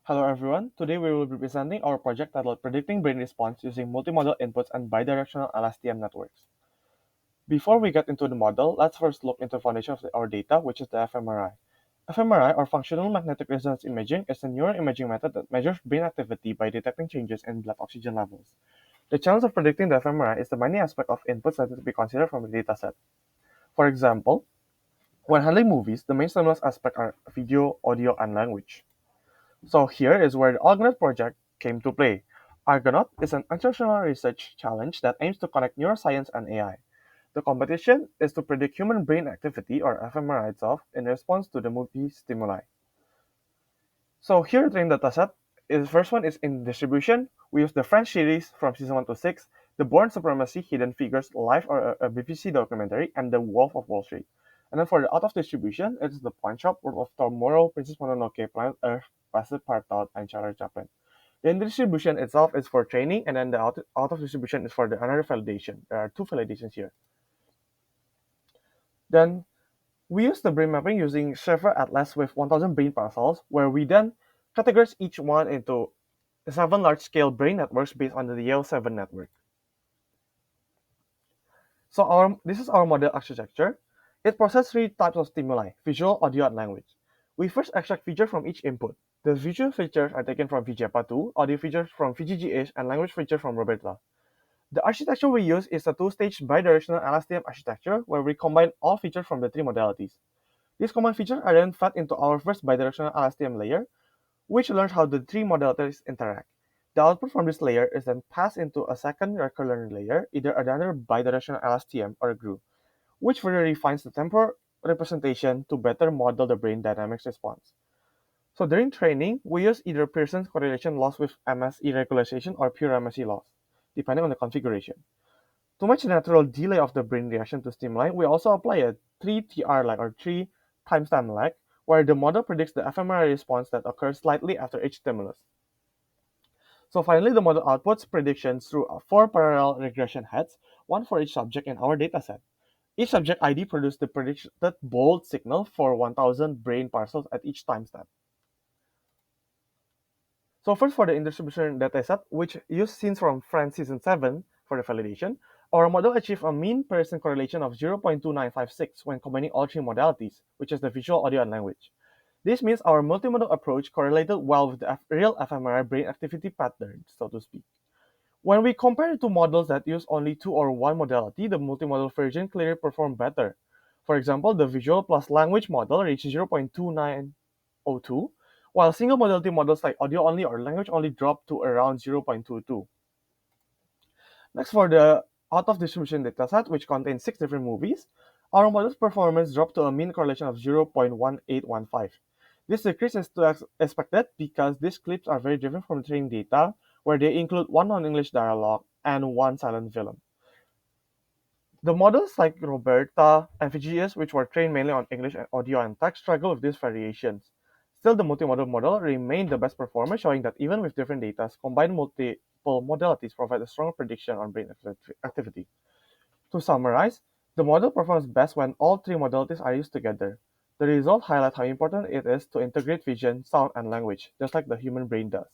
Hello everyone, today we will be presenting our project titled Predicting Brain Response using Multimodal Inputs and Bidirectional LSTM Networks. Before we get into the model, let's first look into the foundation of our data, which is the fMRI. fMRI, or Functional Magnetic Resonance Imaging, is a neuroimaging method that measures brain activity by detecting changes in blood oxygen levels. The challenge of predicting the fMRI is the many aspects of inputs that need to be considered from the dataset. For example, when handling movies, the main stimulus aspects are video, audio, and language. So here is where the Argonaut project came to play. Argonaut is an international research challenge that aims to connect neuroscience and AI. The competition is to predict human brain activity, or fMRI itself, in response to the movie stimuli. So here the training dataset is first one is in distribution. We use the French series from season 1 to 6, The Born Supremacy, Hidden Figures, Live, or a BBC documentary, and The Wolf of Wall Street. And then for the out of distribution, it's The Pawn Shop, World of Tomorrow, Princess Mononoke, Planet Earth, Passive Partout, and Charlie Chaplin. The distribution itself is for training, and then the out of distribution is for the another validation. There are two validations here. Then we use the brain mapping using Schaefer Atlas with 1000 brain parcels, where we then categorize each one into 7 large-scale brain networks based on the Yale 7 network. So this is our model architecture. It processes 3 types of stimuli: visual, audio, and language. We first extract features from each input. The visual features are taken from V-JEPA 2, audio features from VGG-ish, and language features from RoBERTa. The architecture we use is a two-stage bidirectional LSTM architecture where we combine all features from the 3 modalities. These common features are then fed into our first bidirectional LSTM layer, which learns how the 3 modalities interact. The output from this layer is then passed into a second recurrent layer, either another bidirectional LSTM or a GRU, which further refines the temporal representation to better model the brain dynamics response. So during training, we use either Pearson's correlation loss with MSE regularization or pure MSE loss, depending on the configuration. To match the natural delay of the brain reaction to stimuli, we also apply a 3TR lag, or 3 timestamp lag, where the model predicts the fMRI response that occurs slightly after each stimulus. So finally, the model outputs predictions through 4 parallel regression heads, one for each subject in our dataset. Each subject ID produced the predicted bold signal for 1000 brain parcels at each timestamp. So first for the distribution dataset, which used scenes from Friends Season 7 for the validation, our model achieved a mean Pearson correlation of 0.2956 when combining all 3 modalities, which is the visual, audio, and language. This means our multimodal approach correlated well with the real fMRI brain activity patterns, so to speak. When we compare it to models that use only 2 or 1 modality, the multimodal version clearly performed better. For example, the visual plus language model reached 0.2902, while single modality models like audio only or language only dropped to around 0.22. Next, for the out of distribution dataset, which contains 6 different movies, our model's performance dropped to a mean correlation of 0.1815. This decrease is expected because these clips are very different from training data, where they include 1 non-English dialogue and 1 silent film. The models like RoBERTa and VGG-ish, which were trained mainly on English and audio and text, struggle with these variations. Still, the multimodal model remained the best performer, showing that even with different data, combined multiple modalities provide a strong prediction on brain activity. To summarize, the model performs best when all 3 modalities are used together. The result highlights how important it is to integrate vision, sound, and language, just like the human brain does.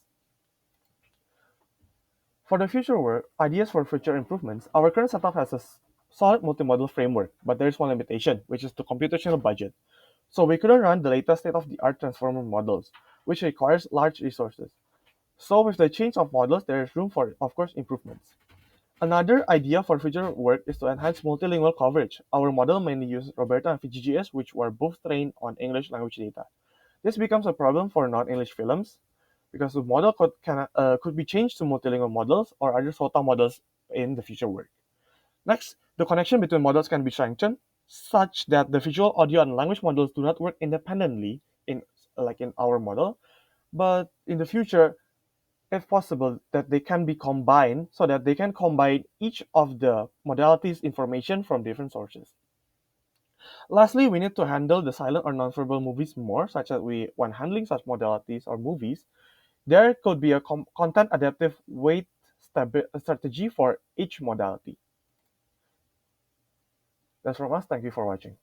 For the future work, ideas for future improvements, our current setup has a solid multimodal framework, but there is one limitation, which is the computational budget. So we couldn't run the latest state-of-the-art transformer models, which requires large resources. So with the change of models, there is room for, of course, improvements. Another idea for future work is to enhance multilingual coverage. Our model mainly uses RoBERTa and VGG-ish, which were both trained on English language data. This becomes a problem for non-English films because the model could be changed to multilingual models or other SOTA models in the future work. Next, the connection between models can be strengthened such that the visual, audio, and language models do not work independently in our model, but in the future, if possible, that they can be combined so that they can combine each of the modalities information from different sources. Lastly, we need to handle the silent or nonverbal movies more, such that when handling such modalities or movies, there could be a content adaptive weight strategy for each modality. That's from us. Thank you for watching.